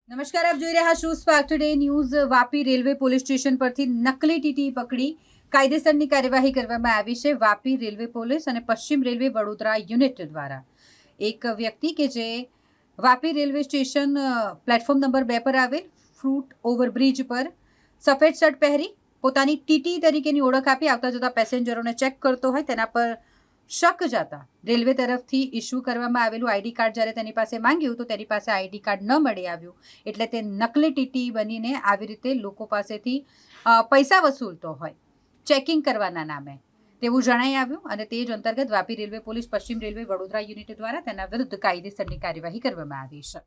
નમસ્કાર, આપ જોઈ રહ્યા છો spark today news. Vapi railway police station પરથી નકલી ટીટી પકડી કાયદેસરની કાર્યવાહી કરવામાં આવી છે. વાપી રેલવે પોલીસ અને પશ્ચિમ રેલવે વડોદરા યુનિટ દ્વારા એક વ્યક્તિ કે જે Vapi railway station platform number 2 પર આવેલ ફ્રૂટ ઓવરબ્રિજ પર સફેદ શર્ટ પહેરી પોતાની ટીટી તરીકેની ઓળખ આપી આવતા જતા પેસેન્જરોને ચેક કરતો હોય તેના પર શક જતા રેલવે તરફથી ઇસ્યુ કરવામાં આવેલું આઈડી કાર્ડ જ્યારે તેની પાસે માંગ્યું તો તેની પાસે આઈડી કાર્ડ ન મળી આવ્યું, એટલે તે નકલી ટીટી બનીને આવી રીતે લોકો પાસેથી પૈસા વસૂલતો હોય ચેકિંગ કરવાના નામે તેવું જણાઈ આવ્યું અને તે જ અંતર્ગત વાપી રેલવે પોલીસ પશ્ચિમ રેલવે વડોદરા યુનિટ દ્વારા તેના વિરુદ્ધ કાયદેસરની કાર્યવાહી કરવામાં આવી છે.